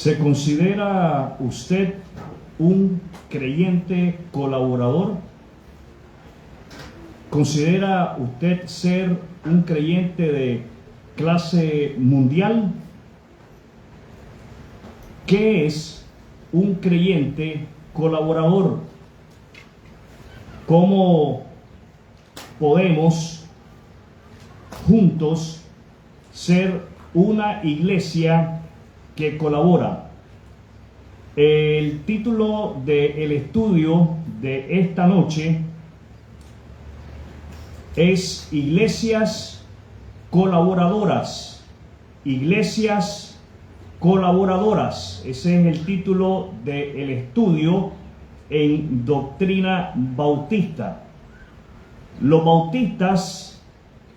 ¿Se considera usted un creyente colaborador? ¿Considera usted ser un creyente de clase mundial? ¿Qué es un creyente colaborador? ¿Cómo podemos juntos ser una iglesia que colabora? El título del estudio de esta noche es Iglesias Colaboradoras. Iglesias Colaboradoras. Ese es el título del estudio en doctrina bautista. Los bautistas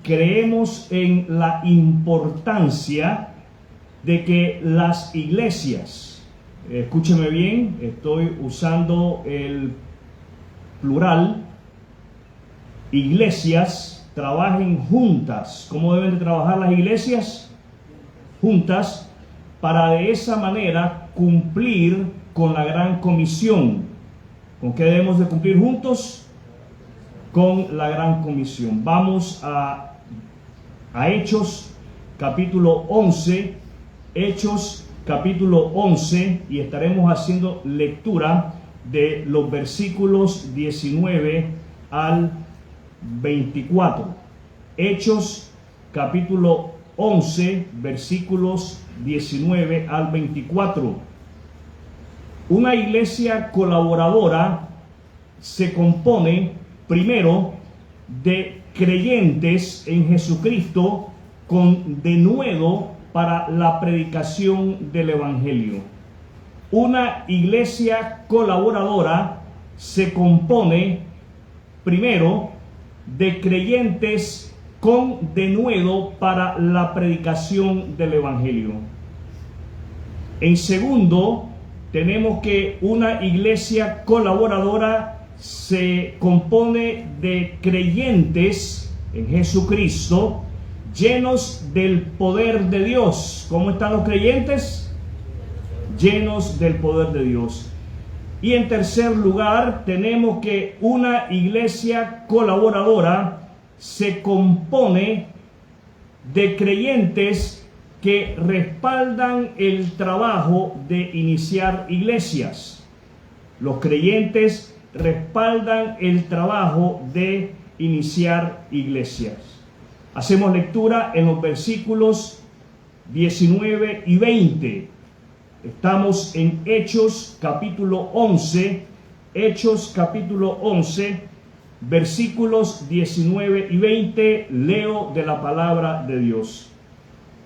creemos en la importancia de que las iglesias, escúcheme bien, estoy usando el plural, iglesias trabajen juntas. ¿Cómo deben de trabajar las iglesias? Juntas, para de esa manera cumplir con la gran comisión. ¿Con qué debemos de cumplir juntos? Con la gran comisión. Vamos a Hechos capítulo 11, Hechos capítulo 11, y estaremos haciendo lectura de los versículos 19 al 24. Hechos capítulo 11, versículos 19 al 24. Una iglesia colaboradora se compone primero de creyentes en Jesucristo con denuedo para la predicación del Evangelio. Una iglesia colaboradora se compone primero de creyentes con denuedo para la predicación del Evangelio. En segundo, tenemos que una iglesia colaboradora se compone de creyentes en Jesucristo llenos del poder de Dios. ¿Cómo están los creyentes? Llenos del poder de Dios. Y en tercer lugar, tenemos que una iglesia colaboradora se compone de creyentes que respaldan el trabajo de iniciar iglesias. Los creyentes respaldan el trabajo de iniciar iglesias. Hacemos lectura en los versículos 19 y 20. Estamos en Hechos capítulo 11, Hechos capítulo 11, versículos 19 y 20, leo de la palabra de Dios.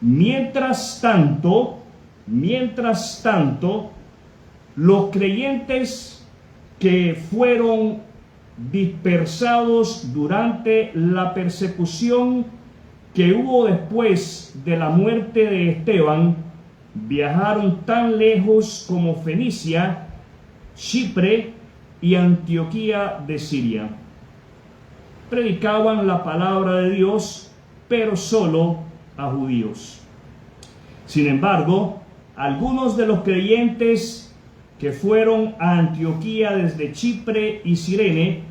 Mientras tanto, los creyentes que fueron dispersados durante la persecución que hubo después de la muerte de Esteban, viajaron tan lejos como Fenicia, Chipre y Antioquía de Siria. Predicaban la palabra de Dios, pero solo a judíos. Sin embargo, algunos de los creyentes que fueron a Antioquía desde Chipre y Cirene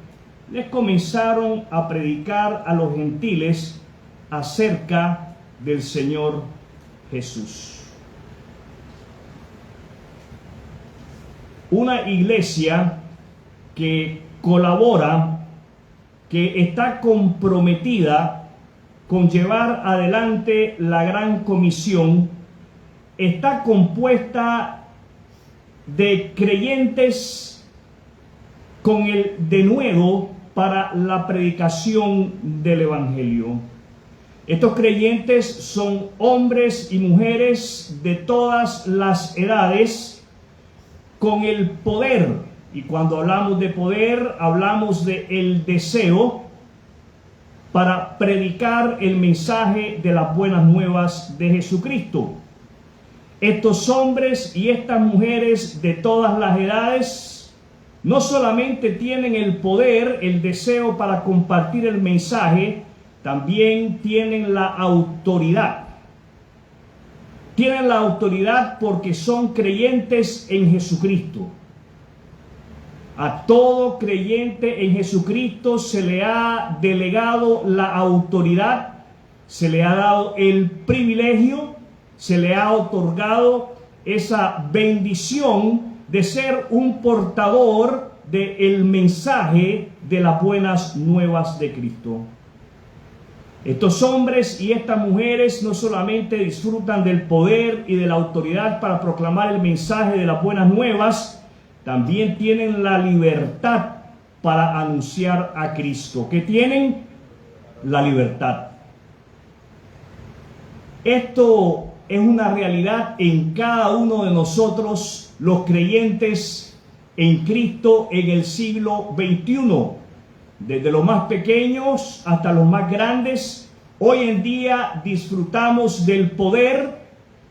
les comenzaron a predicar a los gentiles acerca del Señor Jesús. Una iglesia que colabora, que está comprometida con llevar adelante la gran comisión, está compuesta de creyentes con el denuedo para la predicación del Evangelio. Estos creyentes son hombres y mujeres de todas las edades con el poder, y cuando hablamos de poder hablamos de el deseo para predicar el mensaje de las buenas nuevas de Jesucristo. Estos hombres y estas mujeres de todas las edades no solamente tienen el poder, el deseo para compartir el mensaje, también tienen la autoridad tienen la autoridad porque son creyentes en Jesucristo. A todo creyente en Jesucristo se le ha delegado la autoridad, se le ha dado el privilegio, se le ha otorgado esa bendición de ser un portador del mensaje de las buenas nuevas de Cristo. Estos hombres y estas mujeres no solamente disfrutan del poder y de la autoridad para proclamar el mensaje de las buenas nuevas, también tienen la libertad para anunciar a Cristo. ¿Qué tienen? La libertad. Esto es una realidad en cada uno de nosotros, los creyentes en Cristo en el siglo XXI. Desde los más pequeños hasta los más grandes, hoy en día disfrutamos del poder,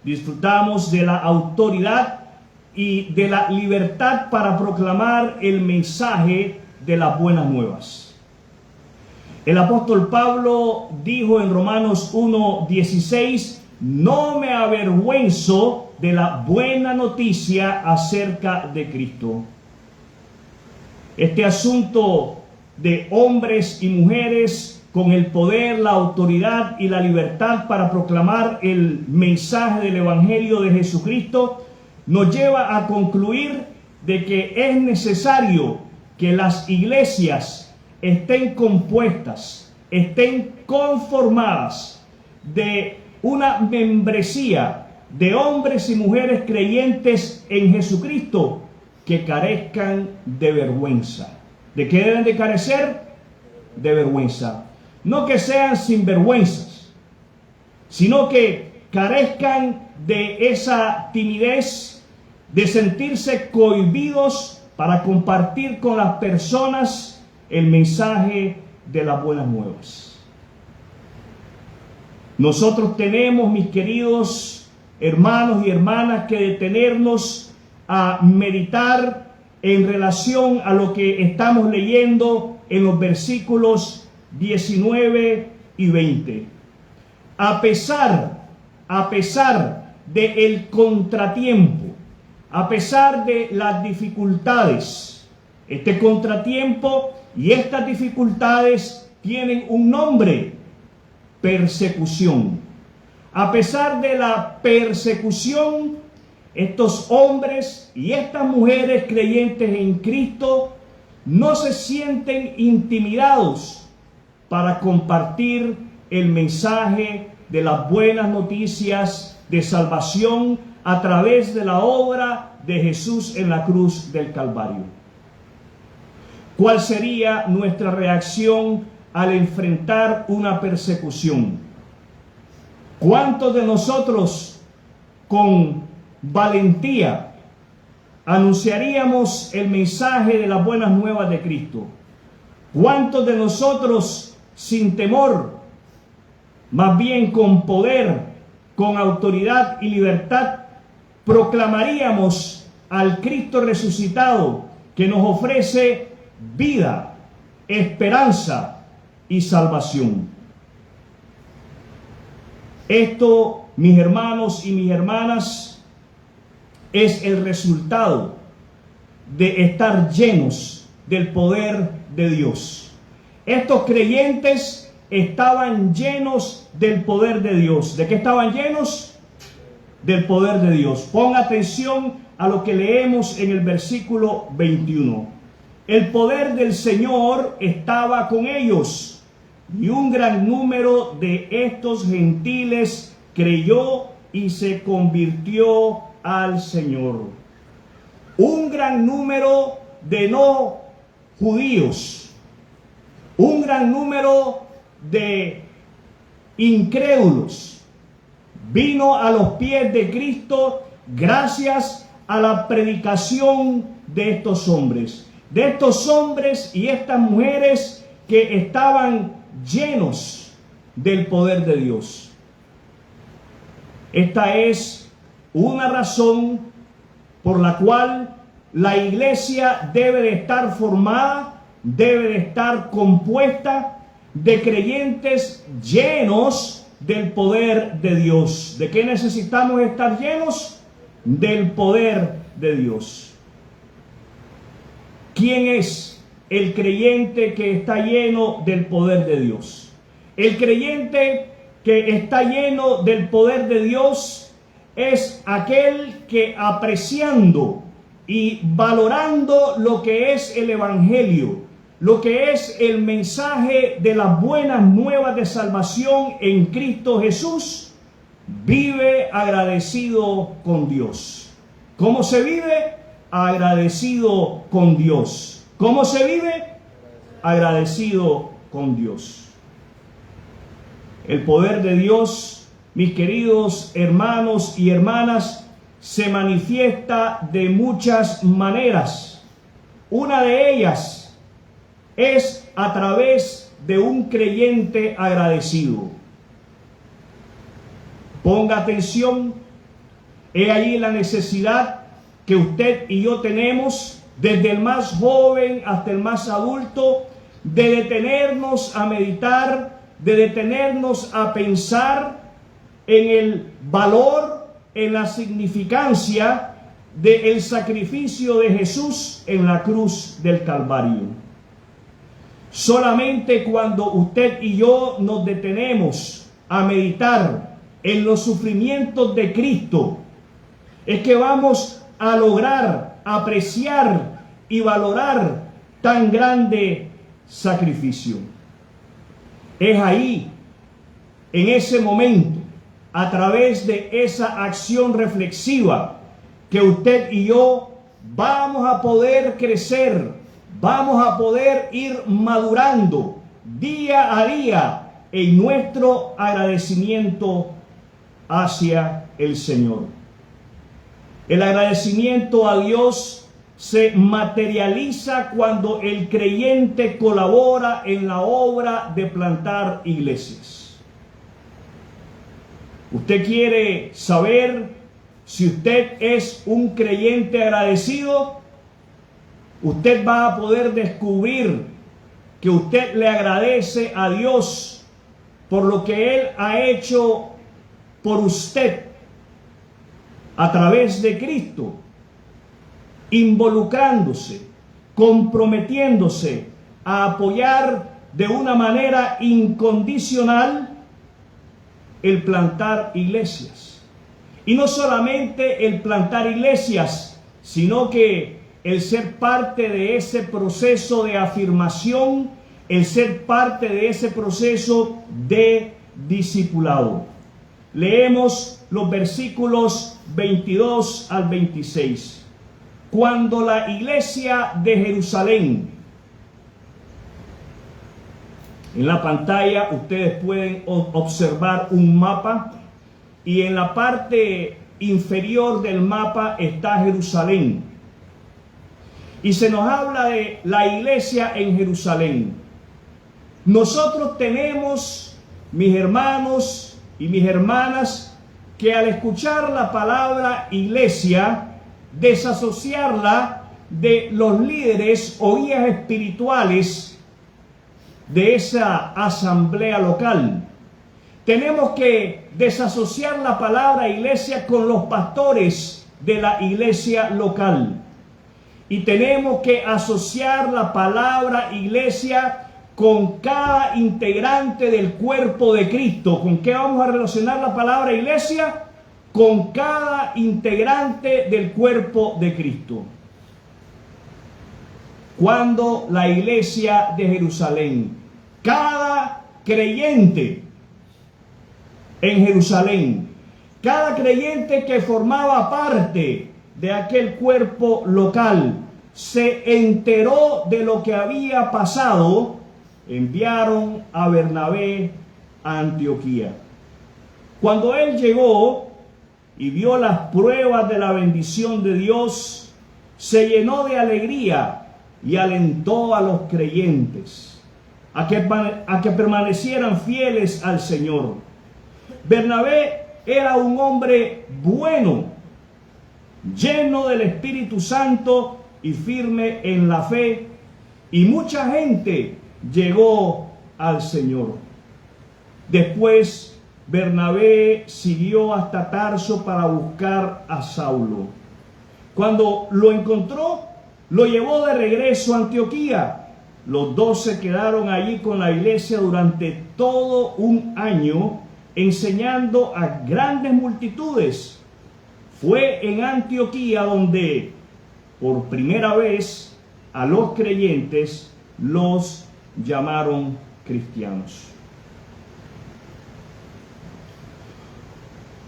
disfrutamos de la autoridad y de la libertad para proclamar el mensaje de las buenas nuevas. El apóstol Pablo dijo en Romanos 1:16, no me avergüenzo de la buena noticia acerca de Cristo. Este asunto de hombres y mujeres con el poder, la autoridad y la libertad para proclamar el mensaje del Evangelio de Jesucristo nos lleva a concluir de que es necesario que las iglesias estén compuestas, estén conformadas de una membresía de hombres y mujeres creyentes en Jesucristo que carezcan de vergüenza. ¿De qué deben de carecer? De vergüenza. No que sean sinvergüenzas, sino que carezcan de esa timidez, de sentirse cohibidos para compartir con las personas el mensaje de las buenas nuevas. Nosotros tenemos, mis queridos hermanos y hermanas, que detenernos a meditar en relación a lo que estamos leyendo en los versículos 19 y 20. A pesar del contratiempo, a pesar de las dificultades, este contratiempo y estas dificultades tienen un nombre: persecución. A pesar de la persecución, estos hombres y estas mujeres creyentes en Cristo no se sienten intimidados para compartir el mensaje de las buenas noticias de salvación a través de la obra de Jesús en la cruz del Calvario. ¿Cuál sería nuestra reacción al enfrentar una persecución? ¿Cuántos de nosotros con valentía anunciaríamos el mensaje de las buenas nuevas de Cristo? ¿Cuántos de nosotros sin temor, más bien con poder, con autoridad y libertad, proclamaríamos al Cristo resucitado que nos ofrece vida, esperanza y salvación? Esto, mis hermanos y mis hermanas, es el resultado de estar llenos del poder de Dios. Estos creyentes estaban llenos del poder de Dios. ¿De qué estaban llenos? Del poder de Dios. Ponga atención a lo que leemos en el versículo 21. El poder del Señor estaba con ellos, y un gran número de estos gentiles creyó y se convirtió al Señor. Un gran número de no judíos, un gran número de incrédulos vino a los pies de Cristo gracias a la predicación de estos hombres y estas mujeres que estaban llenos del poder de Dios. Esta es una razón por la cual la iglesia debe de estar formada, debe de estar compuesta de creyentes llenos del poder de Dios. ¿De qué necesitamos estar llenos? Del poder de Dios. ¿Quién es el creyente que está lleno del poder de Dios? El creyente que está lleno del poder de Dios es aquel que, apreciando y valorando lo que es el Evangelio, lo que es el mensaje de las buenas nuevas de salvación en Cristo Jesús, vive agradecido con Dios. ¿Cómo se vive? Agradecido con Dios. ¿Cómo se vive? Agradecido con Dios. El poder de Dios, mis queridos hermanos y hermanas, se manifiesta de muchas maneras. Una de ellas es a través de un creyente agradecido. Ponga atención, he ahí la necesidad que usted y yo tenemos, desde el más joven hasta el más adulto, de detenernos a meditar, de detenernos a pensar en el valor, en la significancia del sacrificio de Jesús en la cruz del Calvario. Solamente cuando usted y yo nos detenemos a meditar en los sufrimientos de Cristo, es que vamos a lograr apreciar y valorar tan grande sacrificio. Es ahí, en ese momento, a través de esa acción reflexiva, que usted y yo vamos a poder crecer, vamos a poder ir madurando día a día en nuestro agradecimiento hacia el Señor. El agradecimiento a Dios se materializa cuando el creyente colabora en la obra de plantar iglesias. ¿Usted quiere saber si usted es un creyente agradecido? Usted va a poder descubrir que usted le agradece a Dios por lo que Él ha hecho por usted a través de Cristo, involucrándose, comprometiéndose a apoyar de una manera incondicional el plantar iglesias. Y no solamente el plantar iglesias, sino que el ser parte de ese proceso de afirmación, el ser parte de ese proceso de discipulado. Leemos los versículos 22 al 26. Cuando la iglesia de Jerusalén, en la pantalla ustedes pueden observar un mapa, y en la parte inferior del mapa está Jerusalén. Y se nos habla de la iglesia en Jerusalén. Nosotros tenemos, mis hermanos y mis hermanas, que al escuchar la palabra iglesia, desasociarla de los líderes o guías espirituales de esa asamblea local. Tenemos que desasociar la palabra iglesia con los pastores de la iglesia local. Y tenemos que asociar la palabra iglesia con cada integrante del cuerpo de Cristo. ¿Con qué vamos a relacionar la palabra iglesia? Con cada integrante del cuerpo de Cristo. Cuando la iglesia de Jerusalén, cada creyente en Jerusalén, cada creyente que formaba parte de aquel cuerpo local, se enteró de lo que había pasado, enviaron a Bernabé a Antioquía. Cuando él llegó y vio las pruebas de la bendición de Dios, se llenó de alegría y alentó a los creyentes a que permanecieran fieles al Señor. Bernabé era un hombre bueno, lleno del Espíritu Santo y firme en la fe, y mucha gente llegó al Señor. Después Bernabé siguió hasta Tarso para buscar a Saulo. Cuando lo encontró, lo llevó de regreso a Antioquía. Los dos se quedaron allí con la iglesia durante todo un año, enseñando a grandes multitudes. Fue en Antioquía donde por primera vez a los creyentes los llamaron cristianos.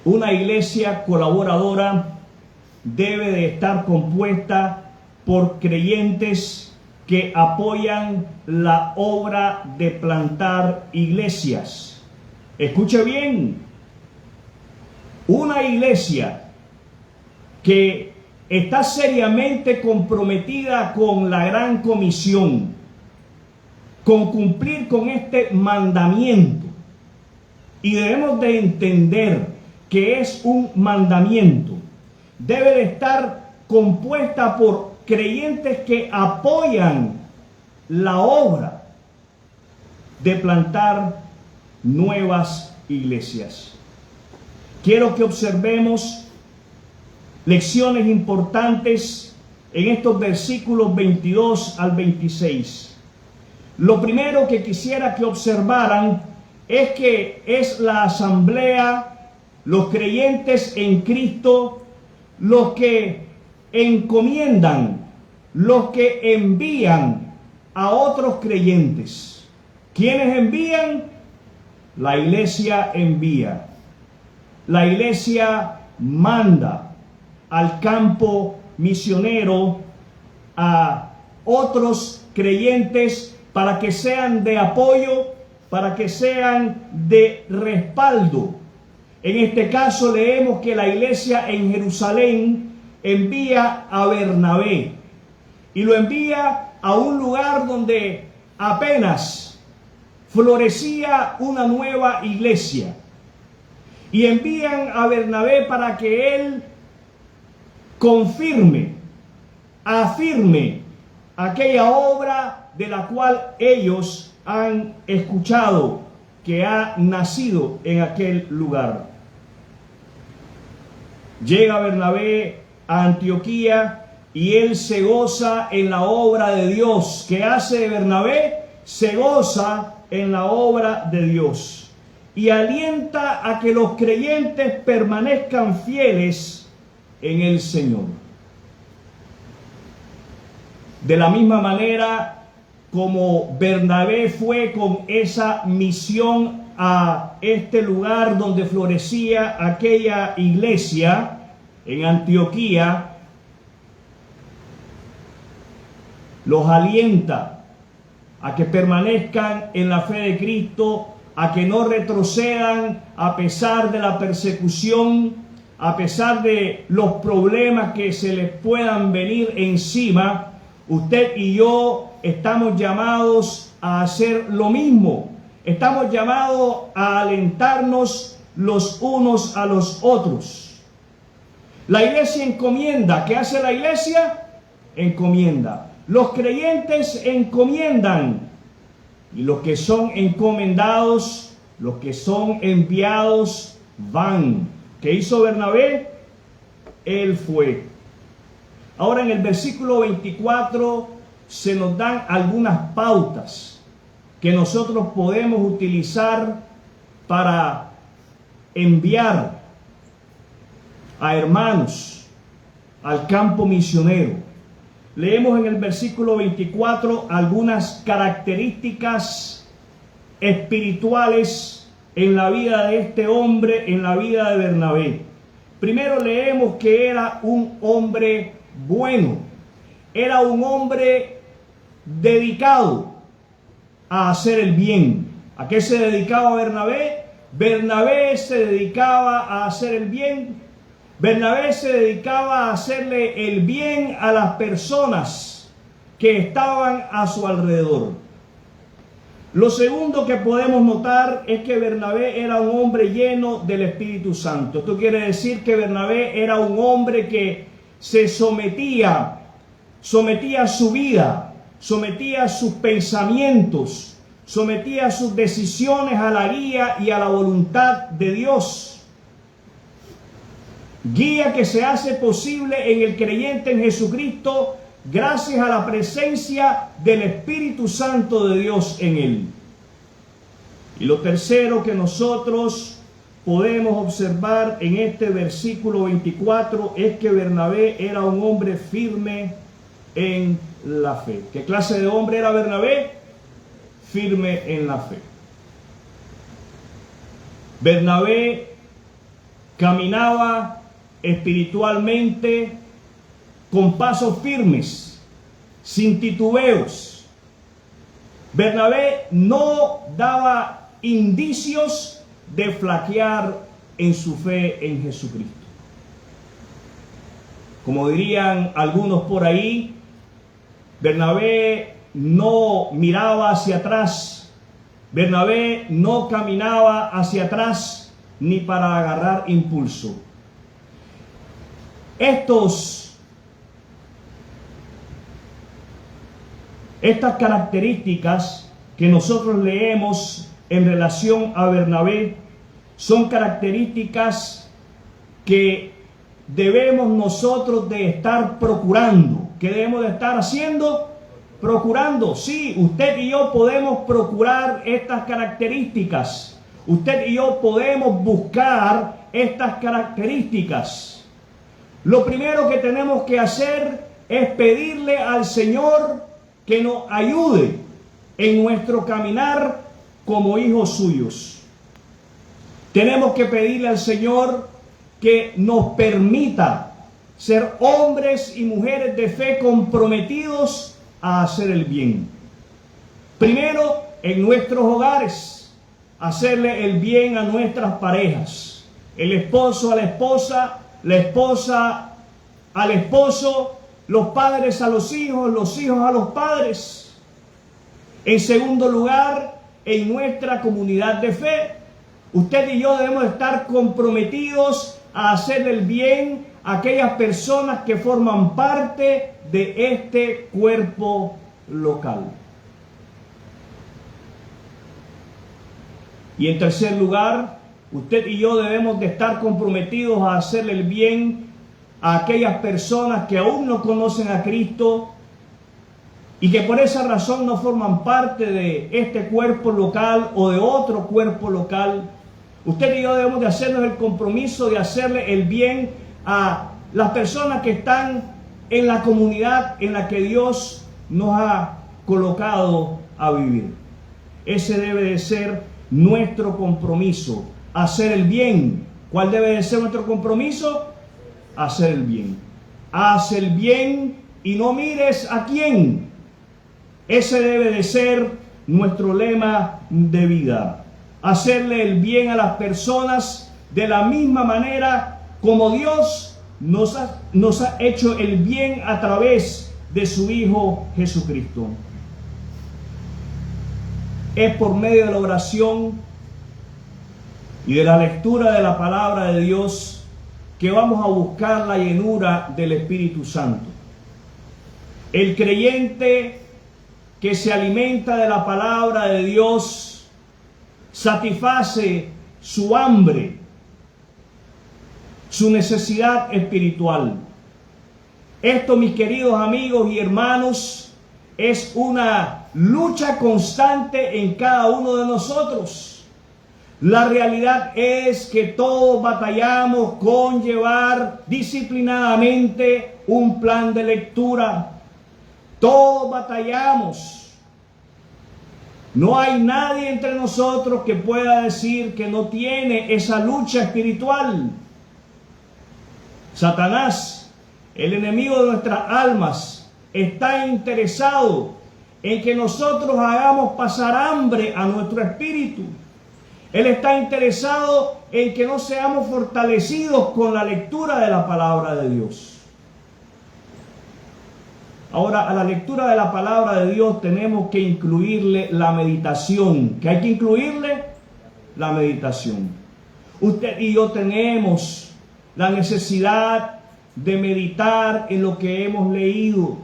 Una iglesia colaboradora debe de estar compuesta por creyentes que apoyan la obra de plantar iglesias. Escuche bien, una iglesia que está seriamente comprometida con la gran comisión, con cumplir con este mandamiento, y debemos de entender que es un mandamiento, debe de estar compuesta por creyentes que apoyan la obra de plantar nuevas iglesias. Quiero que observemos lecciones importantes en estos versículos 22 al 26. Lo primero que quisiera que observaran es que es la asamblea, los creyentes en Cristo, los que encomiendan, los que envían a otros creyentes. ¿Quiénes envían? La iglesia envía. La iglesia manda al campo misionero a otros creyentes para que sean de apoyo, para que sean de respaldo. En este caso leemos que la iglesia en Jerusalén envía a Bernabé y lo envía a un lugar donde apenas florecía una nueva iglesia, y envían a Bernabé para que él confirme, afirme aquella obra de la cual ellos han escuchado que ha nacido en aquel lugar. Llega Bernabé a Antioquía y él se goza en la obra de Dios. ¿Qué hace Bernabé? Se goza en la obra de Dios y alienta a que los creyentes permanezcan fieles en el Señor. De la misma manera como Bernabé fue con esa misión a este lugar donde florecía aquella iglesia en Antioquía, los alienta a que permanezcan en la fe de Cristo, a que no retrocedan a pesar de la persecución, a pesar de los problemas que se les puedan venir encima. Usted y yo estamos llamados a hacer lo mismo. Estamos llamados a alentarnos los unos a los otros. La iglesia encomienda. ¿Qué hace la iglesia? Encomienda. Los creyentes encomiendan. Y los que son encomendados, los que son enviados, van. ¿Qué hizo Bernabé? Él fue. Ahora en el versículo 24 se nos dan algunas pautas que nosotros podemos utilizar para enviar a hermanos al campo misionero. Leemos en el versículo 24 algunas características espirituales en la vida de este hombre, en la vida de Bernabé. Primero leemos que era un hombre bueno, era un hombre dedicado a hacer el bien. ¿A qué se dedicaba Bernabé? Bernabé se dedicaba a hacer el bien. Bernabé se dedicaba a hacerle el bien a las personas que estaban a su alrededor. Lo segundo que podemos notar es que Bernabé era un hombre lleno del Espíritu Santo. Esto quiere decir que Bernabé era un hombre que se sometía su vida, sometía sus pensamientos, sometía sus decisiones a la guía y a la voluntad de Dios. Guía que se hace posible en el creyente en Jesucristo gracias a la presencia del Espíritu Santo de Dios en él. Y lo tercero que nosotros podemos observar en este versículo 24 es que Bernabé era un hombre firme en la fe. ¿Qué clase de hombre era Bernabé? Firme en la fe. Bernabé caminaba espiritualmente con pasos firmes, sin titubeos. Bernabé no daba indicios de flaquear en su fe en Jesucristo. Como dirían algunos por ahí, Bernabé no miraba hacia atrás. Bernabé no caminaba hacia atrás ni para agarrar impulso. Estas características que nosotros leemos en relación a Bernabé son características que debemos nosotros de estar procurando. ¿Qué debemos de estar haciendo? Procurando. Sí, usted y yo podemos procurar estas características. Usted y yo podemos buscar estas características. Lo primero que tenemos que hacer es pedirle al Señor que nos ayude en nuestro caminar como hijos suyos. Tenemos que pedirle al Señor que nos permita ser hombres y mujeres de fe comprometidos a hacer el bien. Primero, en nuestros hogares, hacerle el bien a nuestras parejas. El esposo a la esposa al esposo, los padres a los hijos a los padres. En segundo lugar, en nuestra comunidad de fe, usted y yo debemos estar comprometidos a hacer el bien a aquellas personas que forman parte de este cuerpo local. Y en tercer lugar, usted y yo debemos de estar comprometidos a hacerle el bien a aquellas personas que aún no conocen a Cristo y que por esa razón no forman parte de este cuerpo local o de otro cuerpo local. Usted y yo debemos de hacernos el compromiso de hacerle el bien a las personas que están en la comunidad en la que Dios nos ha colocado a vivir. Ese debe de ser nuestro compromiso, hacer el bien. ¿Cuál debe de ser nuestro compromiso? Hacer el bien. Haz el bien y no mires a quién. Ese debe de ser nuestro lema de vida. Hacerle el bien a las personas de la misma manera como Dios nos ha hecho el bien a través de su Hijo Jesucristo. Es por medio de la oración y de la lectura de la palabra de Dios que vamos a buscar la llenura del Espíritu Santo. El creyente que se alimenta de la palabra de Dios satisface su hambre, su necesidad espiritual. Esto, mis queridos amigos y hermanos, es una lucha constante en cada uno de nosotros. La realidad es que todos batallamos con llevar disciplinadamente un plan de lectura. Todos batallamos. No hay nadie entre nosotros que pueda decir que no tiene esa lucha espiritual. Satanás, el enemigo de nuestras almas, está interesado en que nosotros hagamos pasar hambre a nuestro espíritu. Él está interesado en que no seamos fortalecidos con la lectura de la palabra de Dios. Ahora, a la lectura de la palabra de Dios tenemos que incluirle la meditación. ¿Qué hay que incluirle? La meditación. Usted y yo tenemos la necesidad de meditar en lo que hemos leído.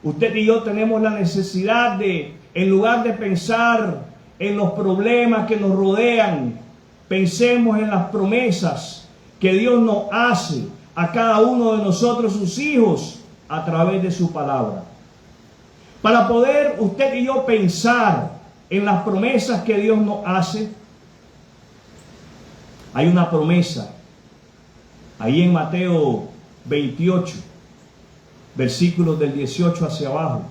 Usted y yo tenemos la necesidad de en lugar de pensar en los problemas que nos rodean, pensemos en las promesas que Dios nos hace a cada uno de nosotros, sus hijos, a través de su palabra. Para poder usted y yo pensar en las promesas que Dios nos hace, hay una promesa ahí en Mateo 28, versículos del 18 hacia abajo,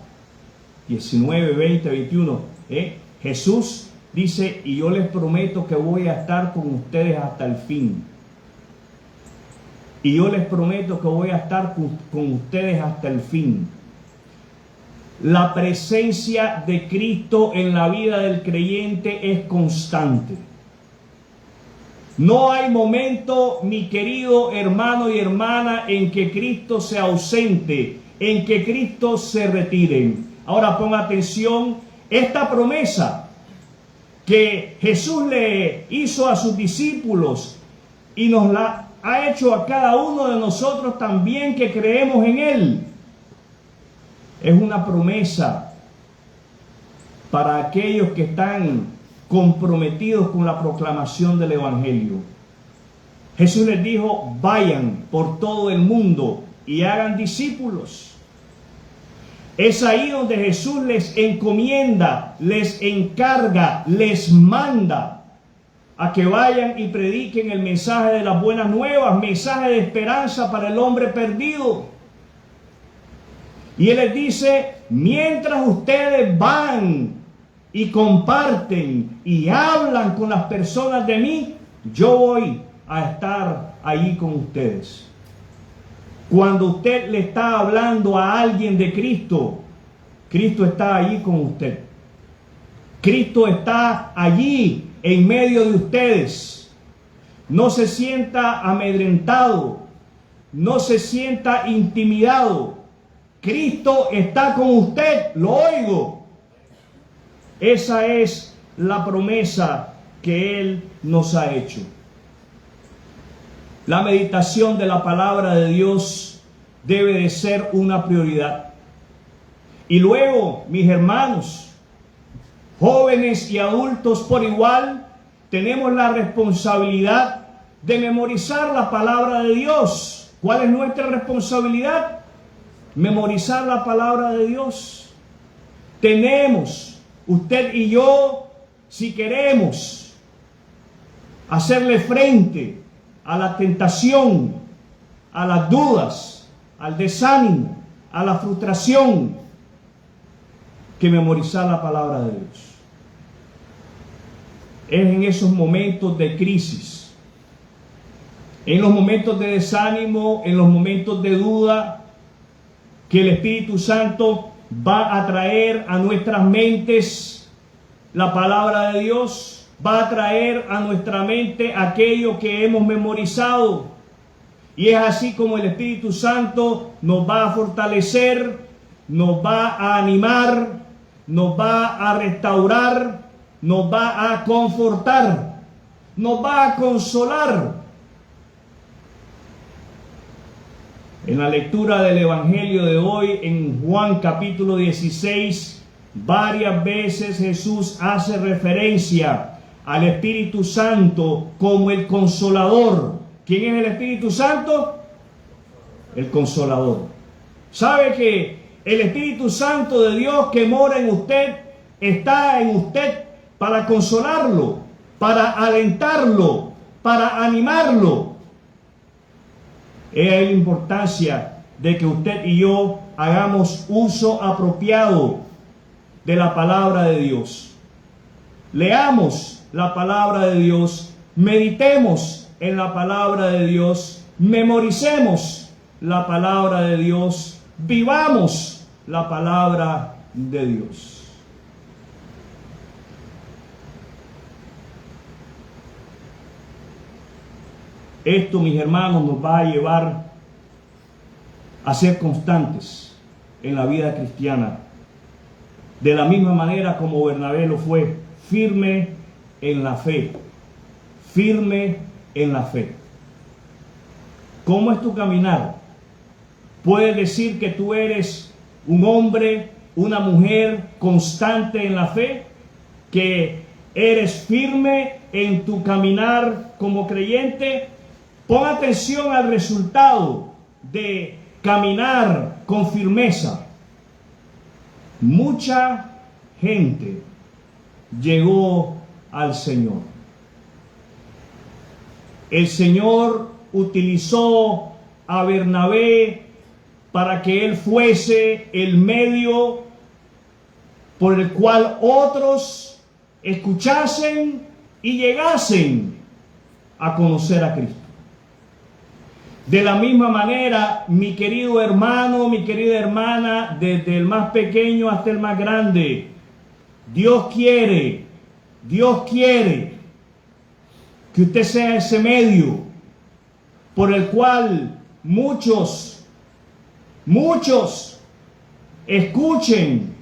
19, 20, 21. Jesús dice: y yo les prometo que voy a estar con ustedes hasta el fin. Y yo les prometo que voy a estar con ustedes hasta el fin. La presencia de Cristo en la vida del creyente es constante. No hay momento, mi querido hermano y hermana, en que Cristo sea ausente, en que Cristo se retire. Ahora ponga atención, esta promesa que Jesús le hizo a sus discípulos y nos la ha hecho a cada uno de nosotros también que creemos en Él, es una promesa para aquellos que están comprometidos con la proclamación del Evangelio. Jesús les dijo: vayan por todo el mundo y hagan discípulos. Es ahí donde Jesús les encomienda, les encarga, les manda a que vayan y prediquen el mensaje de las buenas nuevas, mensaje de esperanza para el hombre perdido. Y Él les dice: mientras ustedes van y comparten y hablan con las personas de mí, yo voy a estar allí con ustedes. Cuando usted le está hablando a alguien de Cristo, Cristo está allí con usted. Cristo está allí en medio de ustedes. No se sienta amedrentado, no se sienta intimidado. Cristo está con usted, lo oigo. Esa es la promesa que Él nos ha hecho. La meditación de la palabra de Dios debe de ser una prioridad. Y luego, mis hermanos, jóvenes y adultos por igual, tenemos la responsabilidad de memorizar la palabra de Dios. ¿Cuál es nuestra responsabilidad? Memorizar la palabra de Dios. Tenemos, usted y yo, si queremos hacerle frente a la tentación, a las dudas, al desánimo, a la frustración, que memorizar la palabra de Dios. Es en esos momentos de crisis, en los momentos de desánimo, en los momentos de duda, que el Espíritu Santo va a traer a nuestras mentes la palabra de Dios, va a traer a nuestra mente aquello que hemos memorizado. Y es así como el Espíritu Santo nos va a fortalecer, nos va a animar, nos va a restaurar, nos va a confortar, nos va a consolar. En la lectura del Evangelio de hoy, en Juan capítulo 16, varias veces Jesús hace referencia al Espíritu Santo como el Consolador. ¿Quién es el Espíritu Santo? El Consolador. ¿Sabe que el Espíritu Santo de Dios que mora en usted está en usted para consolarlo, para alentarlo, para animarlo? Es la importancia de que usted y yo hagamos uso apropiado de la palabra de Dios. Leamos la palabra de Dios, meditemos en la palabra de Dios, memoricemos la palabra de Dios, vivamos la palabra de Dios. Esto, mis hermanos, nos va a llevar a ser constantes en la vida cristiana, de la misma manera como Bernabé lo fue, firme en la fe, firme en la fe. ¿Cómo es tu caminar? Puedes decir que tú eres un hombre una mujer constante en la fe, que eres firme en tu caminar como creyente. Pon atención al resultado de caminar con firmeza. Mucha gente llegó al Señor. El Señor utilizó a Bernabé para que él fuese el medio por el cual otros escuchasen y llegasen a conocer a Cristo. De la misma manera, mi querido hermano, mi querida hermana, desde el más pequeño hasta el más grande, Dios quiere que usted sea ese medio por el cual muchos escuchen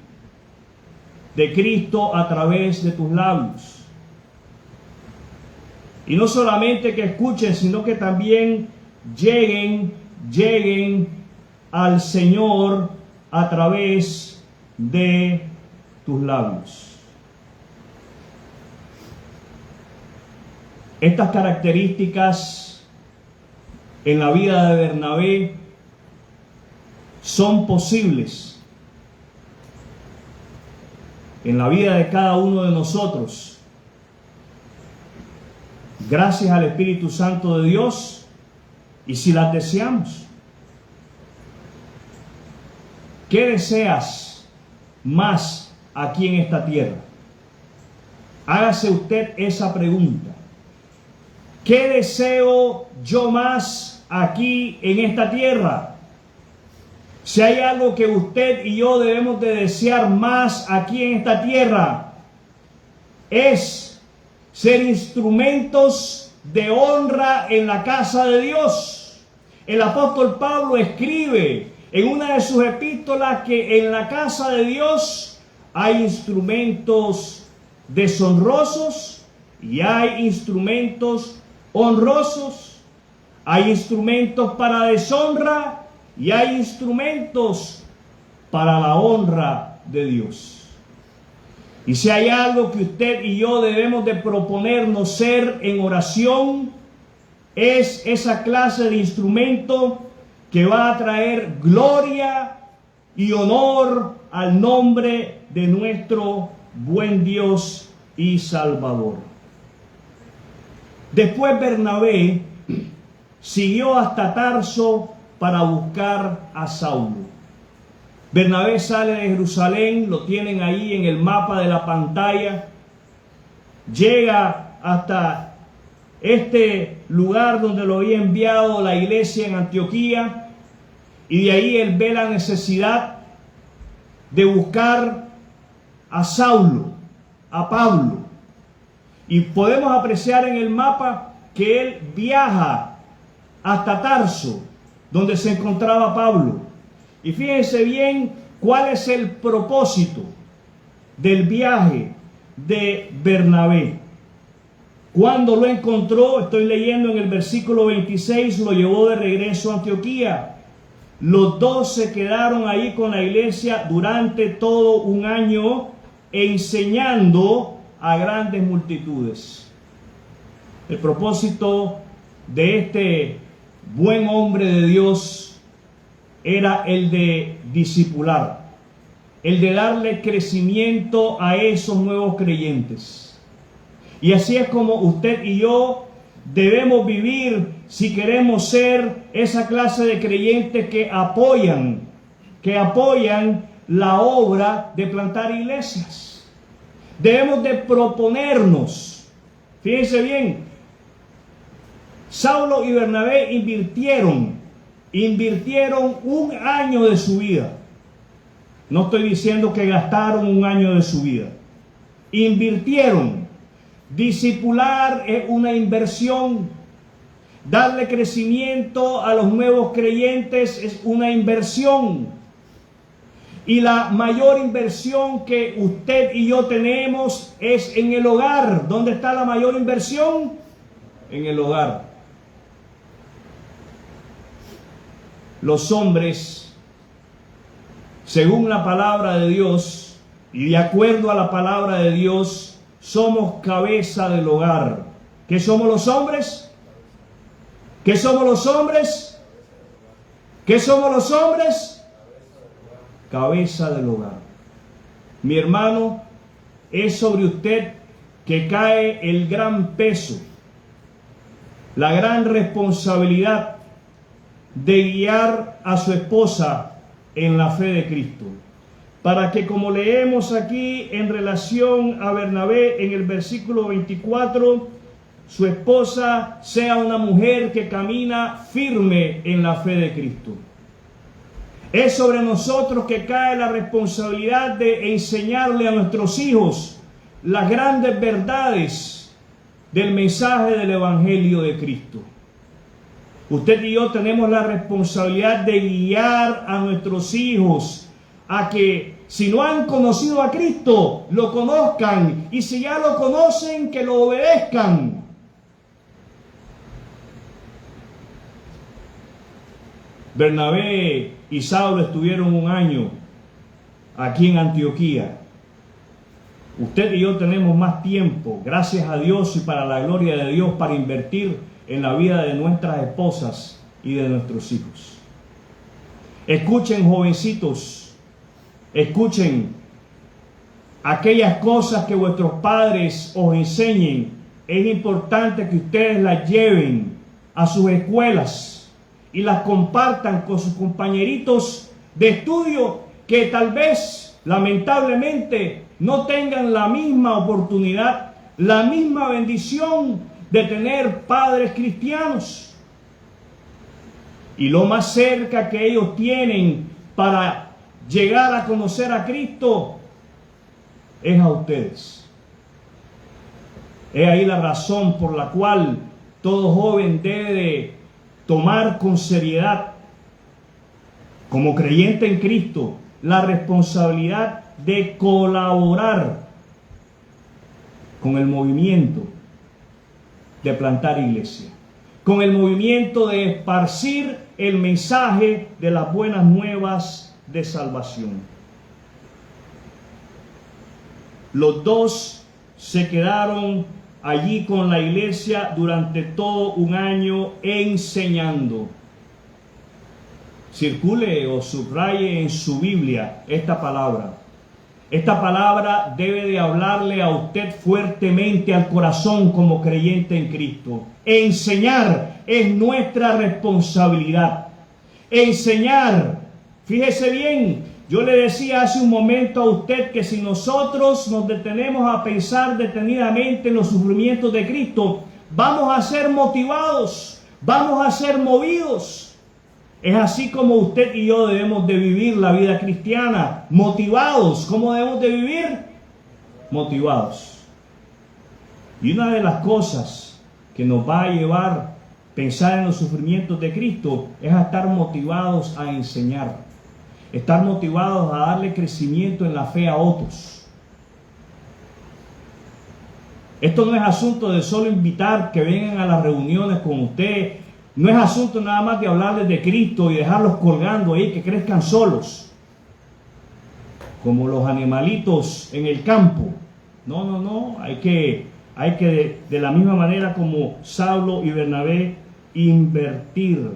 de Cristo a través de tus labios. Y no solamente que escuchen, sino que también lleguen al Señor a través de tus labios. Estas características en la vida de Bernabé son posibles en la vida de cada uno de nosotros, gracias al Espíritu Santo de Dios, y si las deseamos. ¿Qué deseas más aquí en esta tierra? Hágase usted esa pregunta. ¿Qué deseo yo más aquí en esta tierra? Si hay algo que usted y yo debemos de desear más aquí en esta tierra, es ser instrumentos de honra en la casa de Dios. El apóstol Pablo escribe en una de sus epístolas que en la casa de Dios hay instrumentos deshonrosos y hay instrumentos honrosos. Hay instrumentos para deshonra y hay instrumentos para la honra de Dios. Y si hay algo que usted y yo debemos de proponernos ser en oración, es esa clase de instrumento que va a traer gloria y honor al nombre de nuestro buen Dios y Salvador. Después Bernabé siguió hasta Tarso para buscar a Saulo. Bernabé sale de Jerusalén, lo tienen ahí en el mapa de la pantalla, llega hasta este lugar donde lo había enviado la iglesia en Antioquía, y de ahí él ve la necesidad de buscar a Saulo, a Pablo. Y podemos apreciar en el mapa que él viaja hasta Tarso, donde se encontraba Pablo. Y fíjense bien cuál es el propósito del viaje de Bernabé. Cuando lo encontró, estoy leyendo en el versículo 26, lo llevó de regreso a Antioquía. Los dos se quedaron ahí con la iglesia durante todo un año, enseñando a grandes multitudes. El propósito de este buen hombre de Dios era el de discipular, el de darle crecimiento a esos nuevos creyentes. Y así es como usted y yo debemos vivir si queremos ser esa clase de creyentes que apoyan la obra de plantar iglesias. Debemos de proponernos. Fíjense bien, Saulo y Bernabé invirtieron un año de su vida. No estoy diciendo que gastaron un año de su vida. Invirtieron. Discipular es una inversión. Darle crecimiento a los nuevos creyentes es una inversión. Y la mayor inversión que usted y yo tenemos es en el hogar. ¿Dónde está la mayor inversión? En el hogar. Los hombres según la palabra de Dios y de acuerdo a la palabra de Dios, somos cabeza del hogar. ¿Qué somos los hombres? ¿Qué somos los hombres? ¿Qué somos los hombres? Cabeza del hogar. Mi hermano, es sobre usted que cae el gran peso, la gran responsabilidad de guiar a su esposa en la fe de Cristo, para que, como leemos aquí en relación a Bernabé en el versículo 24, su esposa sea una mujer que camina firme en la fe de Cristo. Es sobre nosotros que cae la responsabilidad de enseñarle a nuestros hijos las grandes verdades del mensaje del Evangelio de Cristo. Usted y yo tenemos la responsabilidad de guiar a nuestros hijos a que, si no han conocido a Cristo, lo conozcan, y si ya lo conocen, que lo obedezcan. Bernabé y Saulo estuvieron un año aquí en Antioquía. Usted y yo tenemos más tiempo, gracias a Dios y para la gloria de Dios, para invertir en la vida de nuestras esposas y de nuestros hijos. Escuchen, jovencitos, escuchen aquellas cosas que vuestros padres os enseñen. Es importante que ustedes las lleven a sus escuelas y las compartan con sus compañeritos de estudio que tal vez, lamentablemente, no tengan la misma oportunidad, la misma bendición de tener padres cristianos. Y lo más cerca que ellos tienen para llegar a conocer a Cristo es a ustedes. Es ahí la razón por la cual todo joven debe de tomar con seriedad, como creyente en Cristo, la responsabilidad de colaborar con el movimiento de plantar iglesia, con el movimiento de esparcir el mensaje de las buenas nuevas de salvación. Los dos se quedaron allí con la iglesia durante todo un año enseñando. Circule o subraye en su Biblia esta palabra. Esta palabra debe de hablarle a usted fuertemente al corazón como creyente en Cristo. Enseñar es nuestra responsabilidad. Enseñar, fíjese bien, yo le decía hace un momento a usted que si nosotros nos detenemos a pensar detenidamente en los sufrimientos de Cristo, vamos a ser motivados, vamos a ser movidos. Es así como usted y yo debemos de vivir la vida cristiana, motivados. ¿Cómo debemos de vivir? Motivados. Y una de las cosas que nos va a llevar a pensar en los sufrimientos de Cristo es a estar motivados a enseñar, estar motivados a darle crecimiento en la fe a otros. Esto no es asunto de solo invitar que vengan a las reuniones con usted. No es asunto nada más de hablarles de Cristo y dejarlos colgando ahí, que crezcan solos, como los animalitos en el campo. No. Hay que de la misma manera como Saulo y Bernabé, invertir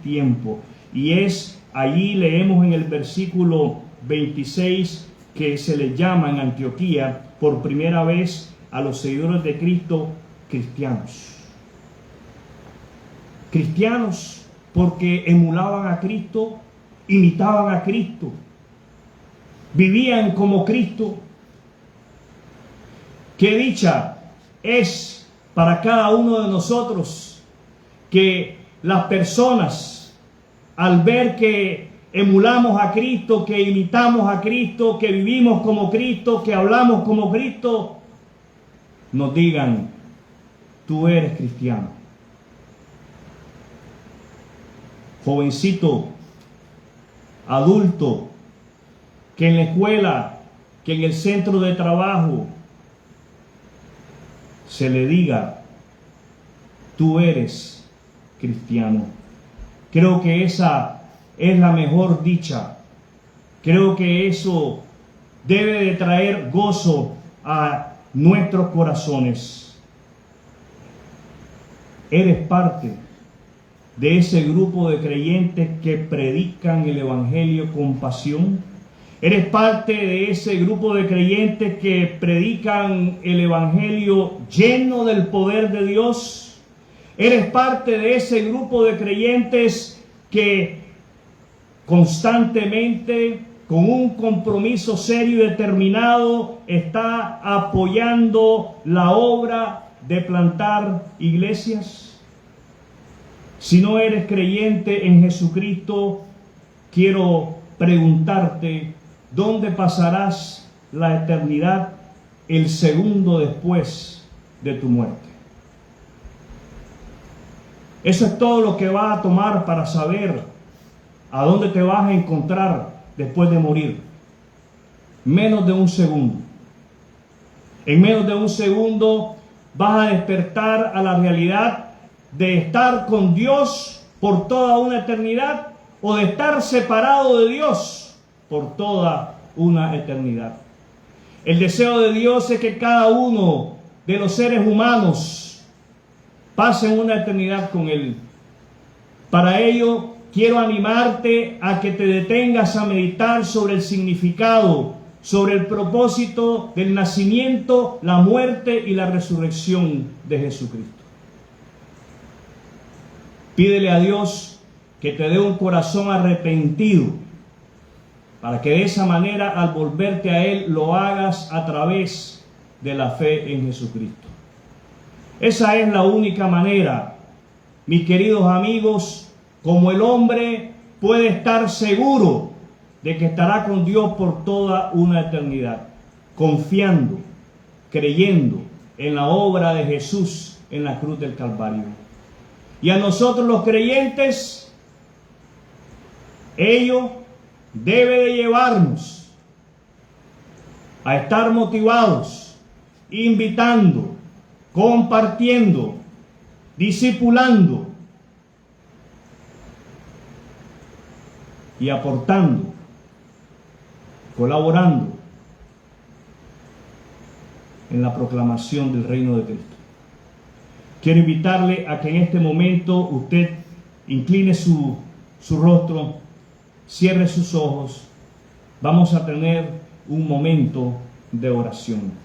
tiempo. Y es allí leemos en el versículo 26 que se les llama en Antioquía por primera vez a los seguidores de Cristo cristianos. Cristianos porque emulaban a Cristo, imitaban a Cristo, vivían como Cristo. Qué dicha es para cada uno de nosotros que las personas, al ver que emulamos a Cristo, que imitamos a Cristo, que vivimos como Cristo, que hablamos como Cristo, nos digan: tú eres cristiano. Jovencito, adulto, que en la escuela, que en el centro de trabajo se le diga: tú eres cristiano. Creo que esa es la mejor dicha Creo que eso debe de traer gozo a nuestros corazones. Eres parte de ese grupo de creyentes que predican el Evangelio con pasión. Eres parte de ese grupo de creyentes que predican el Evangelio lleno del poder de Dios. Eres parte de ese grupo de creyentes que constantemente, con un compromiso serio y determinado, está apoyando la obra de plantar iglesias. Si no eres creyente en Jesucristo, quiero preguntarte, ¿dónde pasarás la eternidad el segundo después de tu muerte? Eso es todo lo que va a tomar para saber a dónde te vas a encontrar después de morir. Menos de un segundo. En menos de un segundo vas a despertar a la realidad de estar con Dios por toda una eternidad o de estar separado de Dios por toda una eternidad. El deseo de Dios es que cada uno de los seres humanos pasen una eternidad con Él. Para ello, quiero animarte a que te detengas a meditar sobre el significado, sobre el propósito del nacimiento, la muerte y la resurrección de Jesucristo. Pídele a Dios que te dé un corazón arrepentido, para que de esa manera, al volverte a Él, lo hagas a través de la fe en Jesucristo. Esa es la única manera, mis queridos amigos, como el hombre puede estar seguro de que estará con Dios por toda una eternidad, confiando, creyendo en la obra de Jesús en la cruz del Calvario. Y a nosotros los creyentes, ello debe de llevarnos a estar motivados, invitando, compartiendo, discipulando y aportando, colaborando en la proclamación del reino de Cristo. Quiero invitarle a que en este momento usted incline su rostro, cierre sus ojos. Vamos a tener un momento de oración.